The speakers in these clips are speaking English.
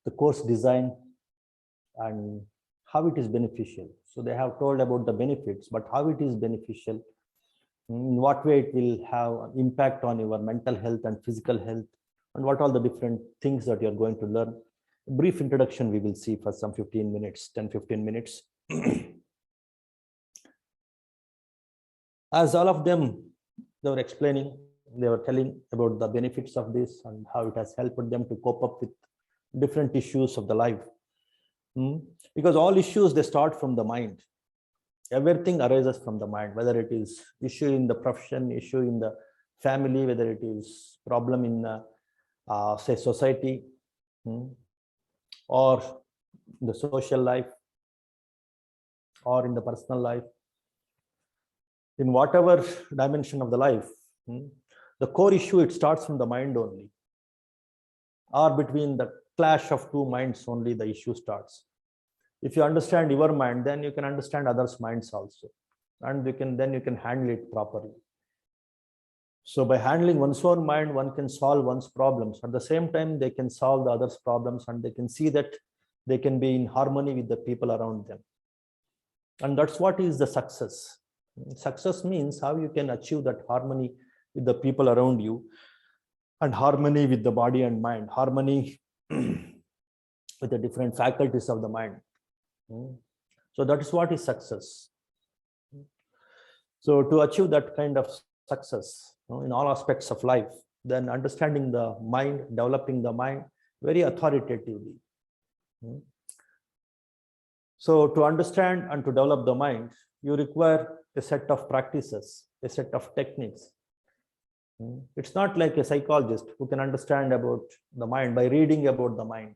the course design and how it is beneficial. So they have told about the benefits, but how it is beneficial, in what way it will have an impact on your mental health and physical health, and what all the different things that you're going to learn. A brief introduction we will see for some 15 minutes, 10-15 minutes. As all of them, they were explaining, they were telling about the benefits of this and how it has helped them to cope up with different issues of the life. Because all issues, they start from the mind. Everything arises from the mind, whether it is issue in the profession, issue in the family, whether it is problem in say society, or in the social life, or in the personal life. In whatever dimension of the life, the core issue, it starts from the mind only, or between the clash of two minds only the issue starts. If you understand your mind, then you can understand others' minds also, and then you can handle it properly. So by handling one's own mind, one can solve one's problems. At the same time, they can solve the others' problems, and they can see that they can be in harmony with the people around them. And that's what is the success. Success means how you can achieve that harmony with the people around you, and harmony with the body and mind, harmony with the different faculties of the mind. So that is what is success. So to achieve that kind of success in all aspects of life, then understanding the mind, developing the mind very authoritatively. So to understand and to develop the mind, you require a set of practices, a set of techniques. It's not like a psychologist who can understand about the mind by reading about the mind,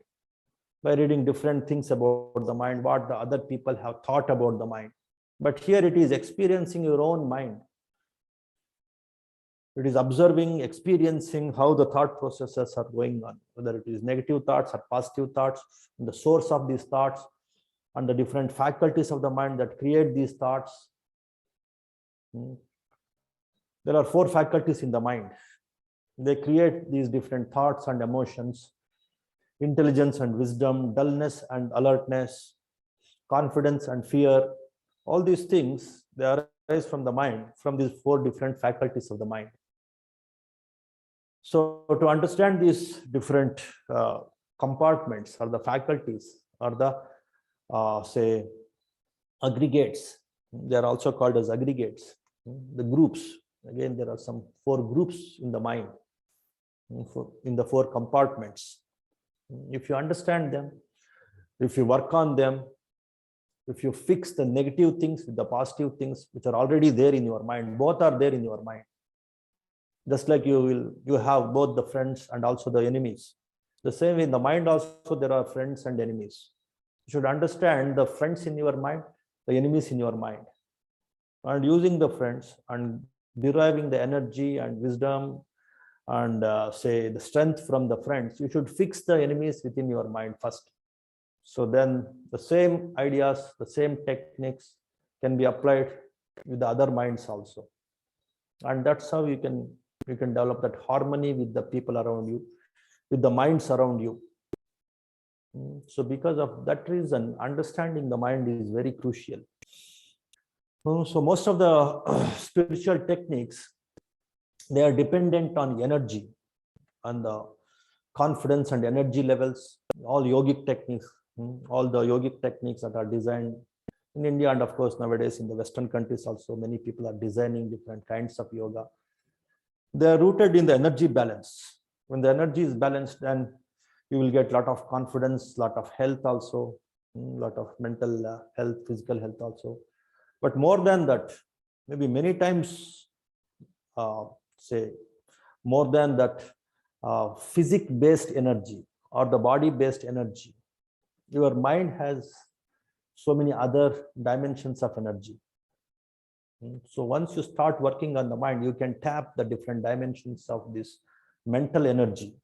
by reading different things about the mind, what the other people have thought about the mind. But here it is experiencing your own mind. It is observing, experiencing how the thought processes are going on, whether it is negative thoughts or positive thoughts, and the source of these thoughts, and the different faculties of the mind that create these thoughts. There are 4 faculties in the mind. They create these different thoughts and emotions: intelligence and wisdom, dullness and alertness, confidence and fear. All these things, they arise from the mind, from these 4 different faculties of the mind. So to understand these different compartments or the faculties or the say aggregates, they are also called as aggregates, the groups. Again, there are some 4 groups in the mind, in the 4 compartments. If you understand them, if you work on them, if you fix the negative things with the positive things which are already there in your mind, both are there in your mind. Just like you have both the friends and also the enemies. The same way in the mind also there are friends and enemies. You should understand the friends in your mind, the enemies in your mind, and using the friends and deriving the energy and wisdom and say the strength from the friends. You should fix the enemies within your mind first. So then the same ideas, the same techniques can be applied with the other minds also. And that's how you can develop that harmony with the people around you, with the minds around you. So because of that reason, understanding the mind is very crucial. So most of the spiritual techniques, they are dependent on energy and the confidence and energy levels. All yogic techniques, all the yogic techniques that are designed in India, and of course nowadays in the Western countries also, many people are designing different kinds of yoga. They are rooted in the energy balance. When the energy is balanced, then you will get a lot of confidence, lot of health also, lot of mental health, physical health also. But more than that, maybe many times, say more than that, physic-based energy or the body-based energy, your mind has so many other dimensions of energy. So once you start working on the mind, you can tap the different dimensions of this mental energy.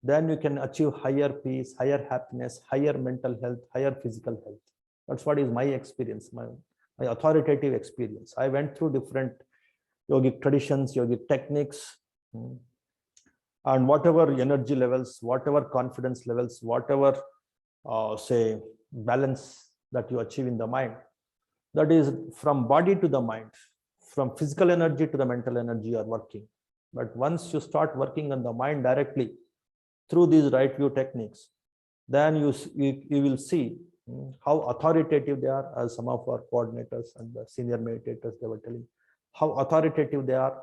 Then you can achieve higher peace, higher happiness, higher mental health, higher physical health. That's what is my experience, my authoritative experience. I went through different yogic traditions, yogic techniques, and whatever energy levels, whatever confidence levels, whatever say balance that you achieve in the mind, that is from body to the mind, from physical energy to the mental energy you are working. But once you start working on the mind directly through these right view techniques, then you will see how authoritative they are, as some of our coordinators and the senior meditators, they were telling how authoritative they are,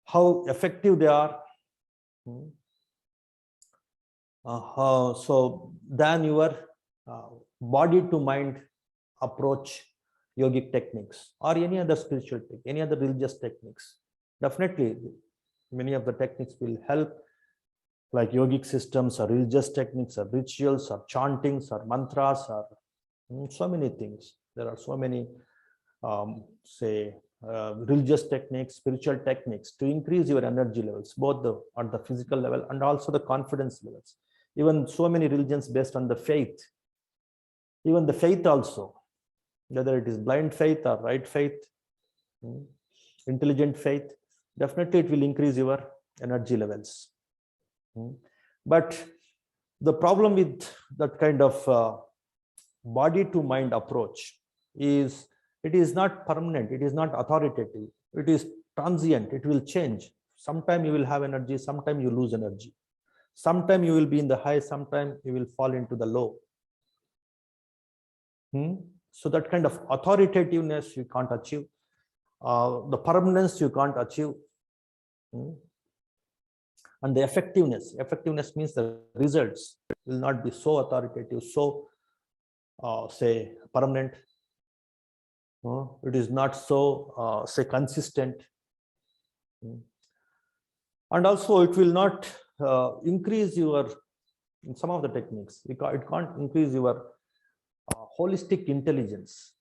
how effective they are. So then your body to mind approach yogic techniques or any other spiritual technique, any other religious techniques, definitely many of the techniques will help, like yogic systems or religious techniques or rituals or chantings or mantras or so many things. There are so many religious techniques, spiritual techniques to increase your energy levels, both at the physical level and also the confidence levels. Even so many religions based on the faith, even the faith also, whether it is blind faith or right faith, intelligent faith, definitely it will increase your energy levels. But the problem with that kind of body to mind approach is it is not permanent, it is not authoritative, it is transient, it will change. Sometime you will have energy, sometime you lose energy, sometime you will be in the high, sometime you will fall into the low. So that kind of authoritativeness you can't achieve, the permanence you can't achieve. And the effectiveness means the results will not be so authoritative, so say permanent. It is not so say consistent, and also it will not increase your, in some of the techniques it can't increase your holistic intelligence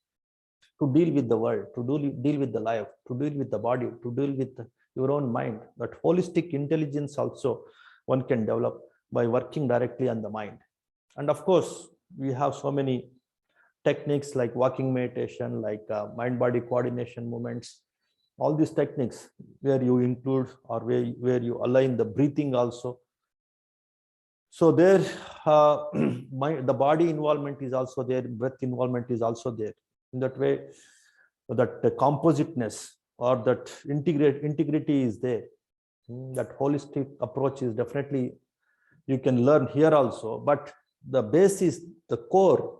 to deal with the world, to deal with the life, to deal with the body, to deal with your own mind. That holistic intelligence also one can develop by working directly on the mind. And of course, we have so many techniques like walking meditation, like mind-body coordination movements, all these techniques where you include or where you align the breathing also. So there, the body involvement is also there, breath involvement is also there. In that way, that the compositeness or that integrity is there. That holistic approach is definitely you can learn here also, but the base is the core.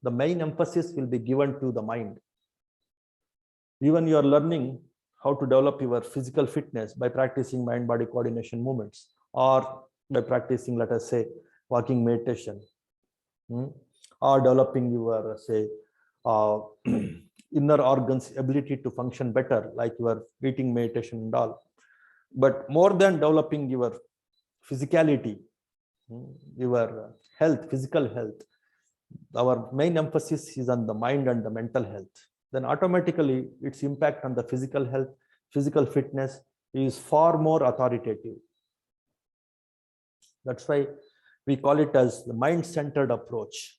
The main emphasis will be given to the mind. Even you are learning how to develop your physical fitness by practicing mind-body coordination movements, or by practicing, let us say, walking meditation, or developing your say inner organs ability to function better, like your breathing meditation and all. But more than developing your physicality, your health, physical health, our main emphasis is on the mind and the mental health. Then automatically its impact on the physical health, physical fitness is far more authoritative. That's why we call it as the mind-centered approach.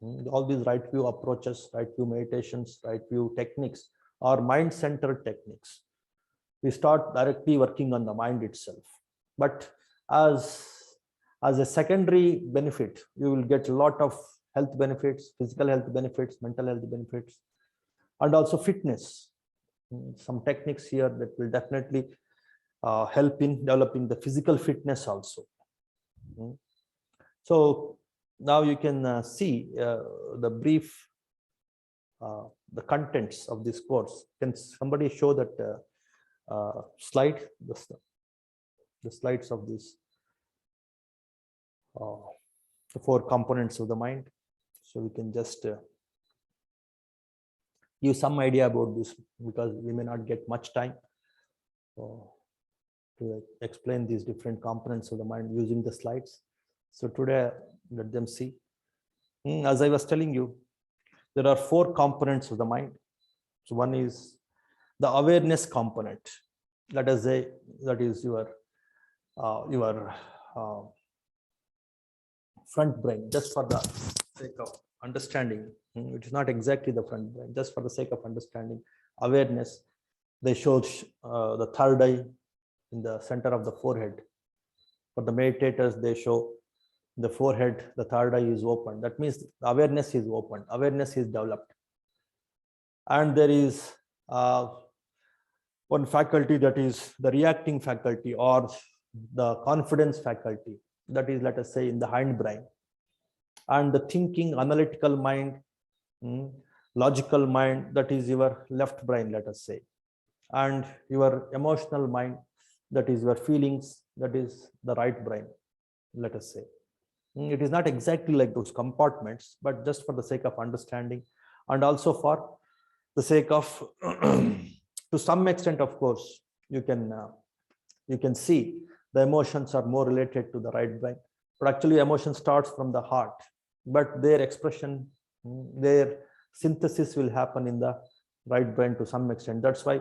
All these right view approaches, right view meditations, right view techniques are mind-centered techniques. We start directly working on the mind itself. But as a secondary benefit, you will get a lot of health benefits, physical health benefits, mental health benefits, and also fitness. Some techniques here that will definitely help in developing the physical fitness also. So now you can see the brief, the contents of this course. Can somebody show that slide, the slides of this, the 4 components of the mind? So we can just give some idea about this, because we may not get much time to explain these different components of the mind using the slides. So today, let them see. As I was telling you, there are 4 components of the mind. So one is the awareness component. Let us say that is your front brain, just for the sake of understanding. It is not exactly the front brain, just for the sake of understanding. Awareness, they showed the third eye in the center of the forehead. For the meditators, they show the forehead, the third eye is open. That means awareness is open, awareness is developed. And there is one faculty, that is the reacting faculty or the confidence faculty, that is, let us say, in the hindbrain. And the thinking, analytical mind, logical mind, that is your left brain, let us say. And your emotional mind, that is your feelings, that is the right brain, let us say. It is not exactly like those compartments, but just for the sake of understanding, and also for the sake of to some extent, of course, you can see the emotions are more related to the right brain, but actually emotion starts from the heart, but their expression, their synthesis will happen in the right brain to some extent. That's why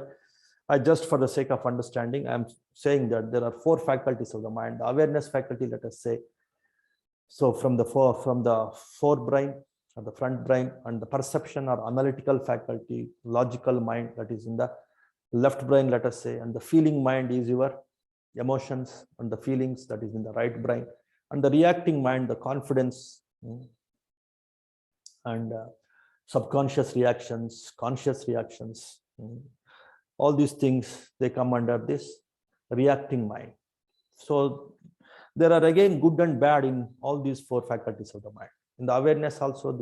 I just, for the sake of understanding, I'm saying that there are 4 faculties of the mind. The awareness faculty, let us say, so from the forebrain or the front brain, and the perception or analytical faculty, logical mind, that is in the left brain, let us say, and the feeling mind is your emotions and the feelings, that is in the right brain, and the reacting mind, the confidence and subconscious reactions, conscious reactions, all these things, they come under this reacting mind. So there are again good and bad in all these 4 faculties of the mind. In the awareness also,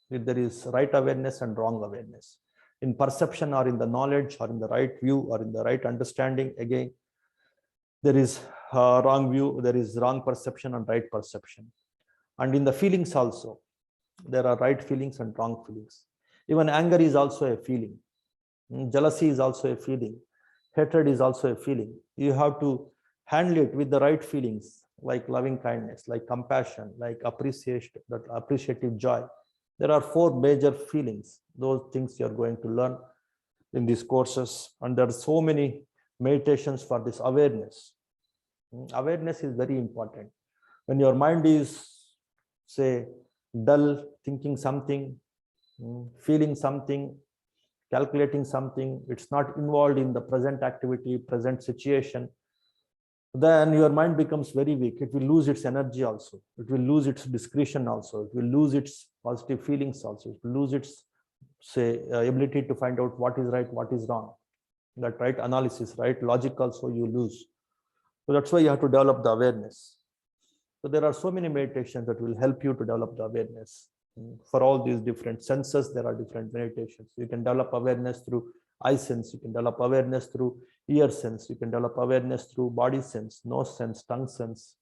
there is right awareness and wrong awareness. In perception or in the knowledge or in the right view or in the right understanding, again, there is wrong view, there is wrong perception and right perception. And in the feelings also, there are right feelings and wrong feelings. Even anger is also a feeling. Jealousy is also a feeling. Hatred is also a feeling. You have to handle it with the right feelings, like loving kindness, like compassion, like appreciation, that appreciative joy. There are 4 major feelings. Those things you are going to learn in these courses. And there are so many meditations for this awareness. Awareness is very important. When your mind is, say, dull, thinking something, feeling something, calculating something, it's not involved in the present activity, present situation, then your mind becomes very weak. It will lose its energy also. It will lose its discretion also. It will lose its positive feelings also. It will lose its, say, ability to find out what is right, what is wrong. That right analysis, right logic also you lose. So that's why you have to develop the awareness. So there are so many meditations that will help you to develop the awareness. For all these different senses, there are different meditations. You can develop awareness through eye sense, you can develop awareness through ear sense, you can develop awareness through body sense, nose sense, tongue sense.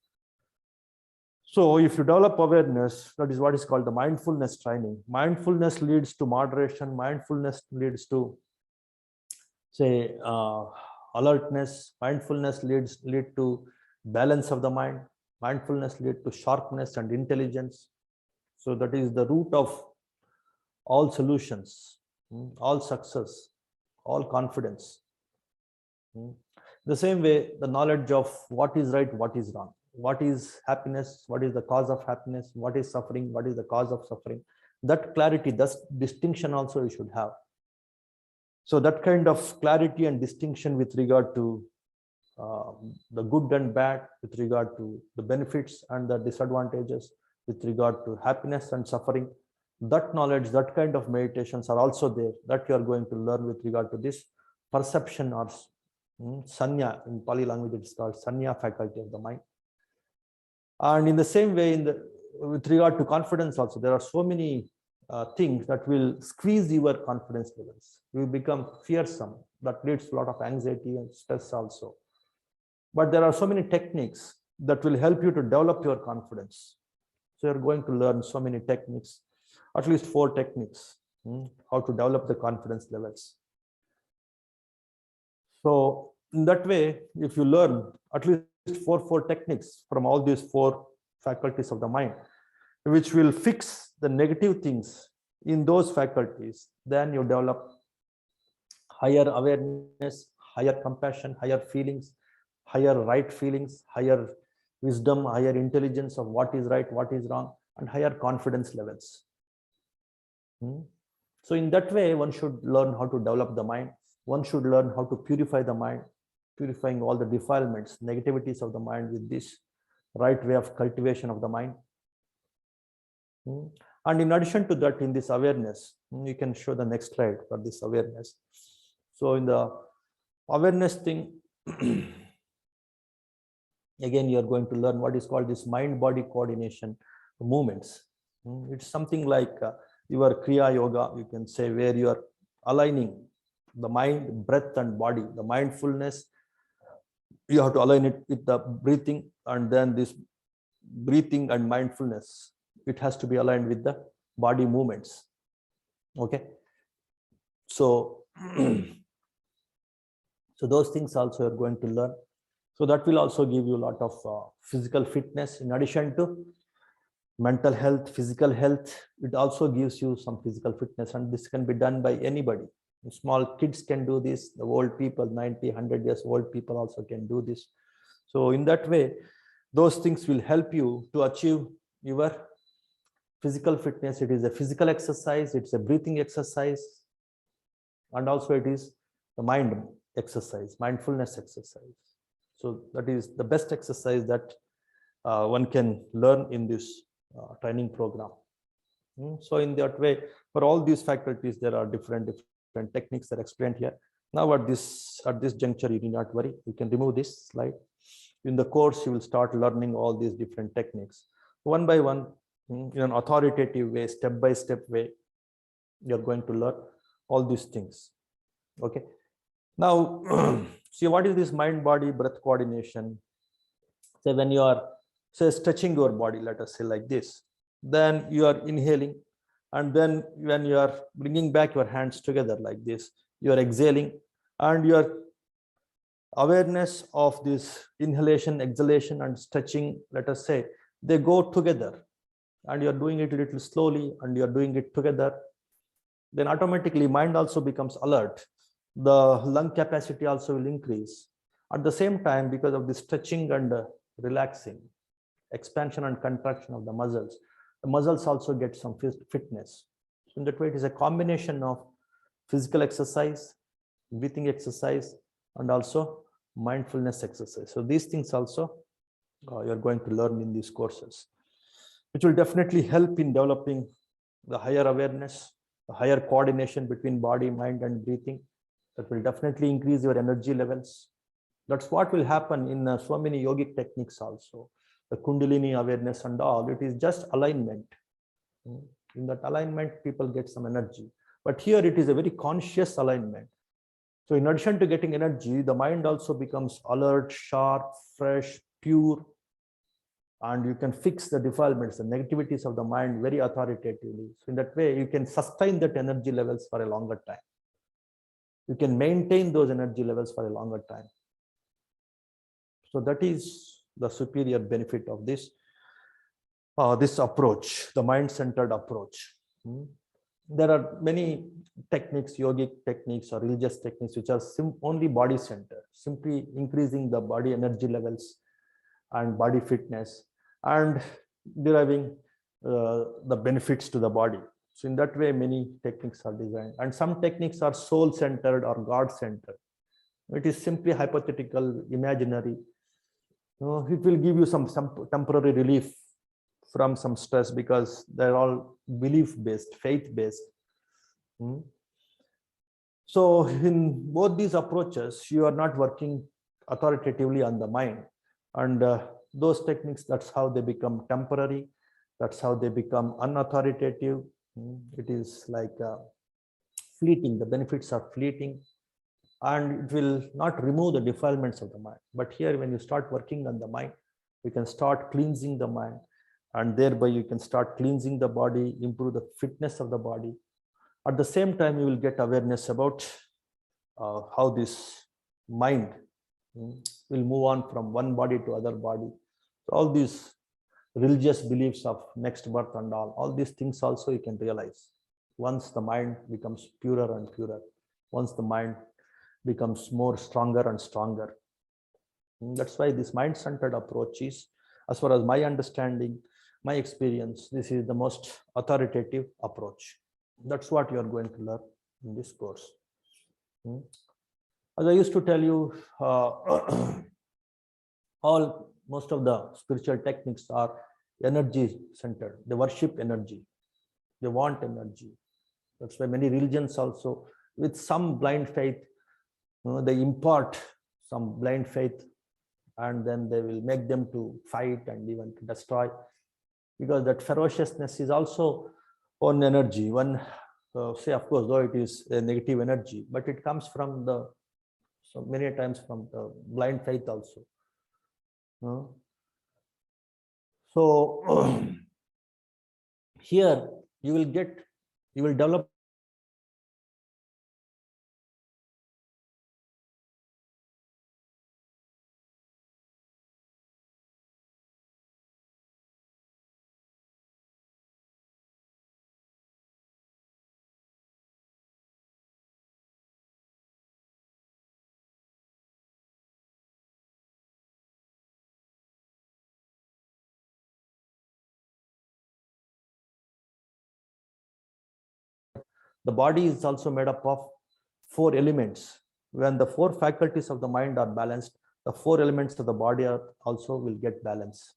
So if you develop awareness, that is what is called the mindfulness training. Mindfulness leads to moderation, mindfulness leads to, say, alertness, mindfulness lead to balance of the mind, mindfulness lead to sharpness and intelligence. So that is the root of all solutions, all success, all confidence. The same way, the knowledge of what is right, what is wrong, what is happiness, what is the cause of happiness, what is suffering, what is the cause of suffering. That clarity, that distinction also you should have. So that kind of clarity and distinction with regard to the good and bad, with regard to the benefits and the disadvantages, with regard to happiness and suffering, that knowledge, that kind of meditations are also there, that you are going to learn with regard to this perception or sanya. In Pali language it is called sanya faculty of the mind. And in the same way, with regard to confidence also, there are so many things that will squeeze your confidence levels. You become fearsome. That leads to a lot of anxiety and stress also. But there are so many techniques that will help you to develop your confidence. So you're going to learn so many techniques, at least 4 techniques, how to develop the confidence levels. So in that way, if you learn at least four techniques from all these 4 faculties of the mind, which will fix the negative things in those faculties, then you develop higher awareness, higher compassion, higher feelings, higher right feelings, higher wisdom, higher intelligence of what is right, what is wrong, and higher confidence levels. So in that way, one should learn how to develop the mind. One should learn how to purify the mind, purifying all the defilements, negativities of the mind with this right way of cultivation of the mind. And in addition to that, in this awareness, you can show the next slide for this awareness. So in the awareness thing, again, you are going to learn what is called this mind-body coordination movements. It's something like your Kriya Yoga, you can say, where you are aligning the mind, breath, and body. The mindfulness, you have to align it with the breathing, and then this breathing and mindfulness, it has to be aligned with the body movements. Okay. So, so those things also you're going to learn. So that will also give you a lot of physical fitness in addition to mental health, physical health. It also gives you some physical fitness, and this can be done by anybody. Small kids can do this, the old people, 90, 100 years old people also can do this. So in that way, those things will help you to achieve your physical fitness. It is a physical exercise, it's a breathing exercise, and also it is the mind exercise, mindfulness exercise. So that is the best exercise that one can learn in this training program. So in that way, for all these faculties, there are different techniques that are explained here. Now at this juncture, you need not worry. You can remove this slide. In the course, you will start learning all these different techniques one by one, in an authoritative way, step-by-step way. You're going to learn all these things. Okay. Now, see, what is this mind-body breath coordination? So when you are, say, stretching your body, let us say like this, then you are inhaling, and then when you are bringing back your hands together like this, you are exhaling, and your awareness of this inhalation, exhalation, and stretching, let us say, they go together, and you are doing it a little slowly, and you are doing it together, then automatically mind also becomes alert. The lung capacity also will increase. At the same time, because of the stretching and relaxing, expansion and contraction of the muscles also get some fitness. So in that way, it is a combination of physical exercise, breathing exercise, and also mindfulness exercise. So these things also you're going to learn in these courses, which will definitely help in developing the higher awareness, the higher coordination between body, mind, and breathing. That will definitely increase your energy levels. That's what will happen in so many yogic techniques also. The Kundalini awareness and all, it is just alignment. In that alignment, people get some energy. But here it is a very conscious alignment. So in addition to getting energy, the mind also becomes alert, sharp, fresh, pure, and you can fix the defilements, the negativities of the mind very authoritatively. So in that way, you can sustain that energy levels for a longer time. You can maintain those energy levels for a longer time. So that is the superior benefit of this approach, the mind-centered approach. There are many techniques, yogic techniques or religious techniques, which are only body-centered, simply increasing the body energy levels and body fitness and deriving the benefits to the body. So in that way, many techniques are designed, and some techniques are soul-centered or God-centered. It is simply hypothetical, imaginary. It will give you some temporary relief from some stress because they're all belief-based, faith-based. So in both these approaches, you are not working authoritatively on the mind, and those techniques, that's how they become temporary. That's how they become unauthoritative. It is like fleeting. The benefits are fleeting, and it will not remove the defilements of the mind. But here, when you start working on the mind, you can start cleansing the mind, and thereby you can start cleansing the body, improve the fitness of the body. At the same time, you will get awareness about how this mind will move on from one body to other body. So all these religious beliefs of next birth and all these things also you can realize once the mind becomes purer and purer, once the mind becomes more stronger and stronger. That's why this mind-centered approach is, as far as my understanding, my experience, this is the most authoritative approach. That's what you are going to learn in this course. As I used to tell you, most of the spiritual techniques are energy centered. They worship energy. They want energy. That's why many religions also, with some blind faith, they impart some blind faith, and then they will make them to fight and even to destroy, because that ferociousness is also one energy. One say, of course, though it is a negative energy, but it comes from the, so many times from the blind faith also. So here you will develop the body is also made up of 4 elements. When the 4 faculties of the mind are balanced, the 4 elements of the body also will get balance.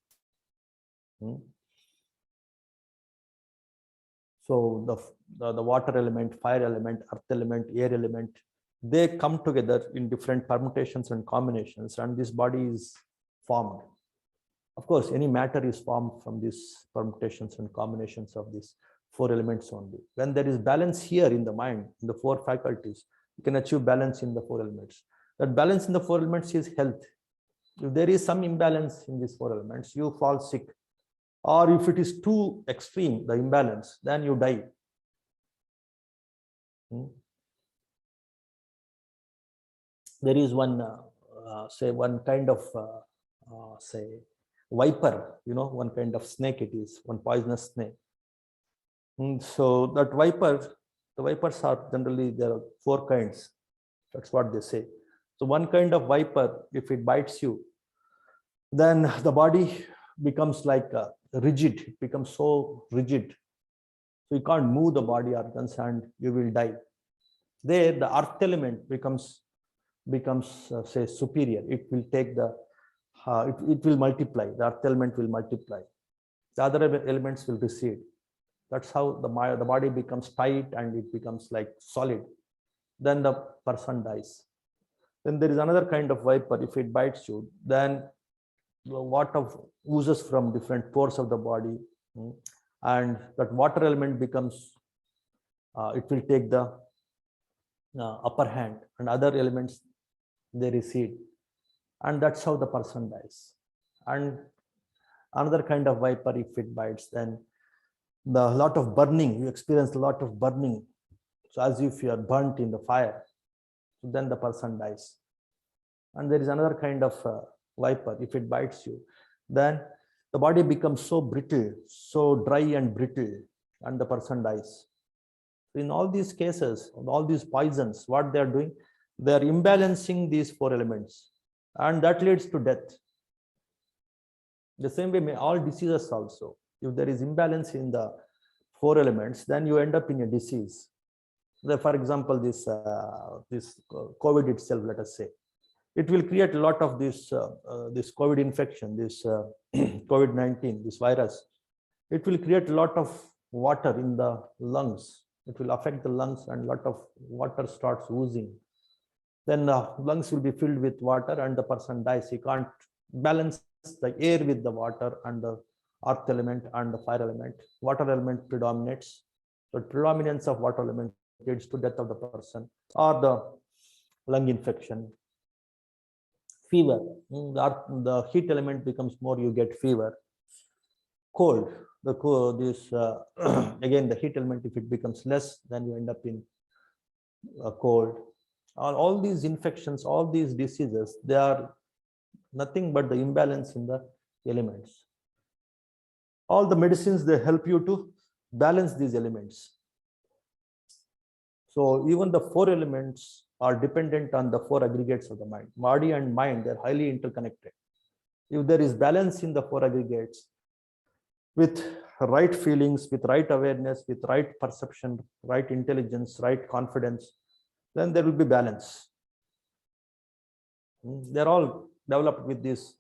So the water element, fire element, earth element, air element, they come together in different permutations and combinations, and this body is formed. Of course, any matter is formed from these permutations and combinations of these 4 elements only. When there is balance here in the mind, in the 4 faculties, you can achieve balance in the 4 elements. That balance in the 4 elements is health. If there is some imbalance in these 4 elements, you fall sick. Or if it is too extreme, the imbalance, then you die. There is one, say, one kind of, say, viper, one kind of snake it is, one poisonous snake. So that the vipers are generally, there are 4 kinds. That's what they say. So one kind of viper, if it bites you, then the body becomes like rigid. It becomes so rigid. So you can't move the body organs and you will die. There, the earth element becomes say, superior. It will take the, it will multiply. The earth element will multiply. The other elements will recede. That's how the body becomes tight and it becomes like solid. Then the person dies. Then there is another kind of viper. If it bites you, then the water oozes from different pores of the body, and that water element becomes, it will take the upper hand, and other elements, they recede, and that's how the person dies. And another kind of viper, if it bites, then the lot of burning, you experience a lot of burning, so as if you are burnt in the fire, so then the person dies. And there is another kind of viper. If it bites you, then the body becomes so brittle, so dry and brittle, and the person dies. In all these cases, all these poisons, what they are doing, they are imbalancing these 4 elements, and that leads to death. The same way, all diseases also, if there is imbalance in the 4 elements, then you end up in a disease. For example, this COVID itself, let us say, it will create a lot of this COVID infection, this COVID-19, this virus. It will create a lot of water in the lungs. It will affect the lungs, and a lot of water starts oozing. Then the lungs will be filled with water, and the person dies. He can't balance the air with the water and the earth element and the fire element. Water element predominates. So predominance of water element leads to death of the person, or the lung infection. Fever, the heat element becomes more, you get fever. Cold, again, the heat element, if it becomes less, then you end up in cold. All these infections, all these diseases, they are nothing but the imbalance in the elements. All the medicines, they help you to balance these elements. So even the 4 elements are dependent on the 4 aggregates of the mind. Body and mind, they're highly interconnected. If there is balance in the 4 aggregates, with right feelings, with right awareness, with right perception, right intelligence, right confidence, then there will be balance. They're all developed with this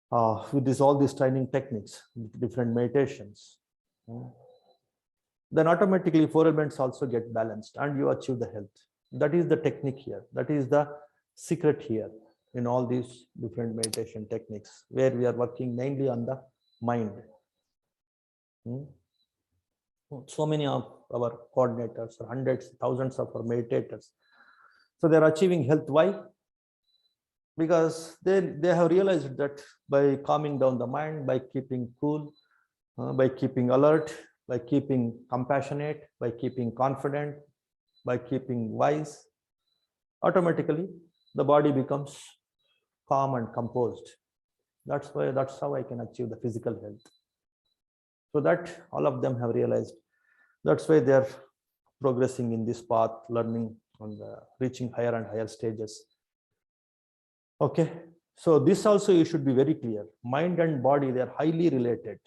with this all these training techniques, different meditations, then automatically four elements also get balanced and you achieve the health. That is the technique here. That is the secret here in all these different meditation techniques, where we are working mainly on the mind. So many of our coordinators, hundreds, thousands of our meditators, so they're achieving health. Why? Because they have realized that by calming down the mind, by keeping cool, by keeping alert, by keeping compassionate, by keeping confident, by keeping wise, automatically the body becomes calm and composed. That's how I can achieve the physical health. So that all of them have realized. That's why they are progressing in this path, learning on the reaching higher and higher stages. Okay, so this also you should be very clear. Mind and body, they are highly related.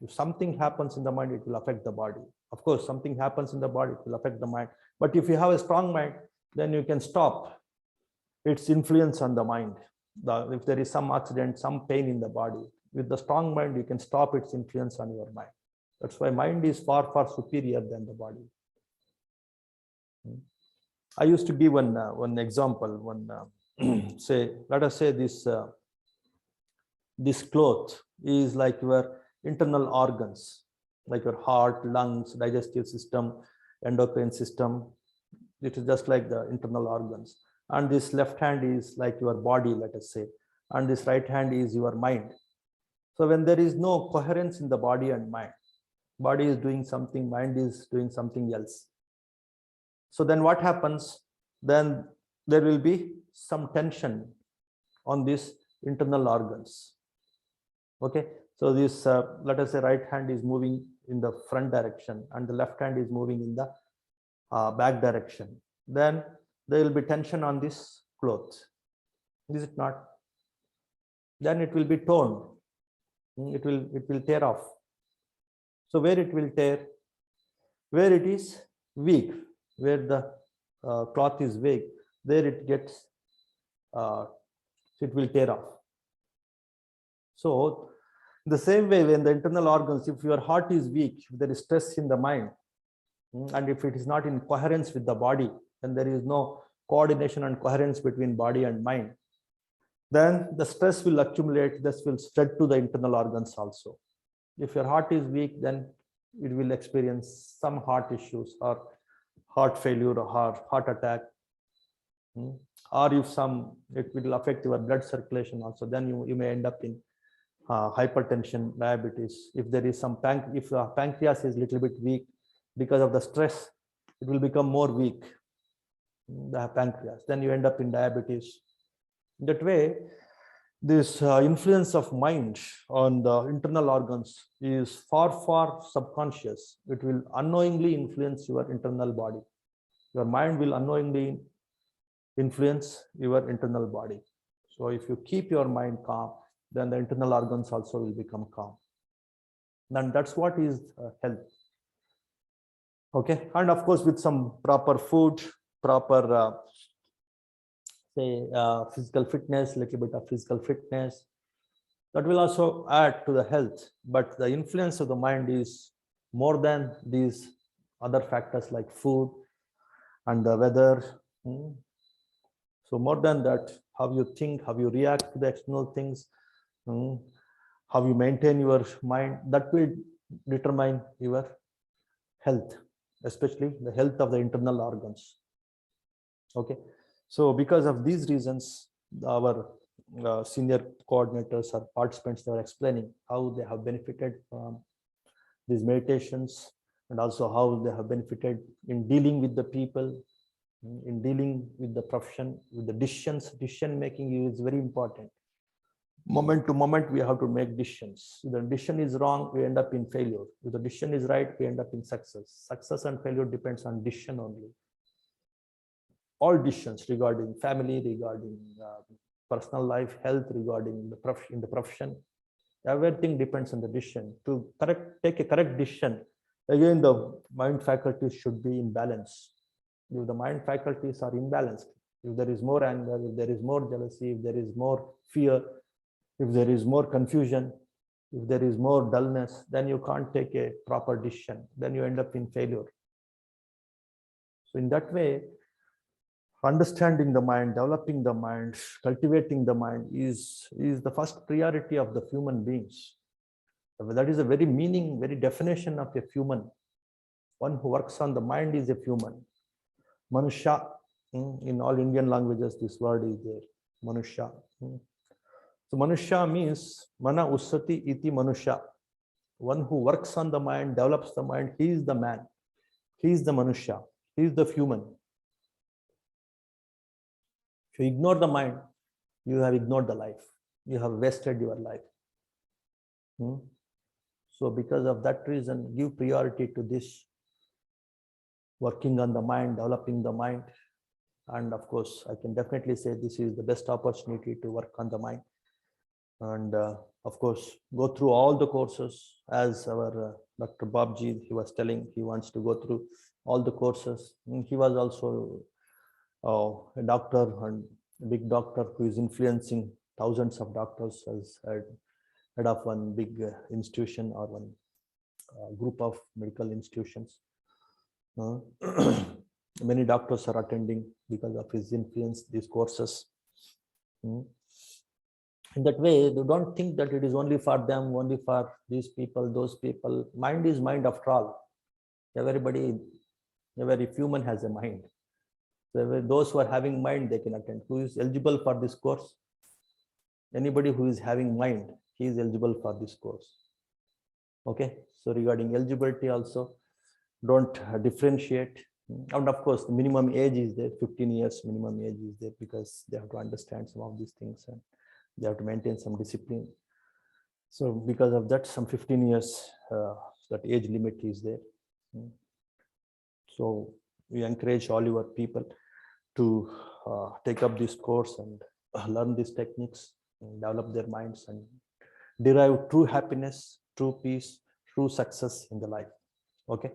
If something happens in the mind, it will affect the body. Of course, something happens in the body, it will affect the mind. But if you have a strong mind, then you can stop its influence on the mind. If there is some accident, some pain in the body, with the strong mind, you can stop its influence on your mind. That's why mind is far, far superior than the body. I used to give one example. Say, let us say this cloth is like your internal organs, like your heart, lungs, digestive system, endocrine system. It is just like the internal organs. And this left hand is like your body, let us say, and this right hand is your mind. So when there is no coherence in the body and mind, body is doing something, mind is doing something else. So then what happens? Then there will be some tension on these internal organs. Okay, so this let us say right hand is moving in the front direction and the left hand is moving in the back direction. Then there will be tension on this cloth. Is it not? Then it will be torn. It will tear off. So where it will tear? Where it is weak, where the cloth is weak, there it gets it will tear off. So the same way, when the internal organs, if your heart is weak, if there is stress in the mind, and if it is not in coherence with the body, then there is no coordination and coherence between body and mind, then the stress will accumulate. This will spread to the internal organs also. If your heart is weak, then it will experience some heart issues or heart failure or heart attack. Or if it will affect your blood circulation also, then you may end up in hypertension, diabetes. If there is some if the pancreas is a little bit weak because of the stress, it will become more weak, the pancreas. Then you end up in diabetes. That way, this influence of mind on the internal organs is far, far subconscious. It will unknowingly influence your internal body. Your mind will unknowingly influence your internal body. So if you keep your mind calm, then the internal organs also will become calm. And that's what is health. Okay, and of course with some proper food, proper physical fitness, little bit of physical fitness, that will also add to the health. But the influence of the mind is more than these other factors like food and the weather. So more than that, how you think, how you react to the external things, how you maintain your mind, that will determine your health, especially the health of the internal organs. Okay, so because of these reasons, our senior coordinators or participants, they were explaining how they have benefited from these meditations, and also how they have benefited in dealing with the people, in dealing with the profession, with the decision making is very important. Moment to moment, we have to make decisions. If the decision is wrong, we end up in failure. If the decision is right, we end up in success. Success and failure depends on decision only. All decisions regarding family, regarding personal life, health, regarding the profession, everything depends on the decision. To take a correct decision, again, the mind faculties should be in balance. If the mind faculties are imbalanced, if there is more anger, if there is more jealousy, if there is more fear, If there is more confusion, if there is more dullness, then you can't take a proper decision. Then you end up in failure. So in that way, understanding the mind, developing the mind, cultivating the mind is the first priority of the human beings. That is a very meaning, very definition of a human. One who works on the mind is a human. Manusha, in all Indian languages, this word is there, Manusha. So Manusha means Mana Ussati iti Manusha. One who works on the mind, develops the mind, he is the man. He is the Manusha. He is the human. If you ignore the mind, you have ignored the life. You have wasted your life. So because of that reason, give priority to this, working on the mind, developing the mind. And of course, I can definitely say this is the best opportunity to work on the mind. And of course, go through all the courses, as our Dr. Babji, he was telling, he wants to go through all the courses. And he was also a doctor, and a big doctor who is influencing thousands of doctors as head of one big institution or one group of medical institutions. Many doctors are attending because of his influence, these courses. In that way, they don't think that it is only for them, only for these people, those people. Mind is mind after all. Everybody, every human has a mind. So those who are having mind, they can attend. Who is eligible for this course? Anybody who is having mind, he is eligible for this course. Okay, so regarding eligibility also, don't differentiate. And of course, the minimum age is there, 15 years minimum age is there, because they have to understand some of these things and they have to maintain some discipline. So because of that, some 15 years, that age limit is there. So we encourage all your people to take up this course and learn these techniques and develop their minds and derive true happiness, true peace, true success in the life. Okay.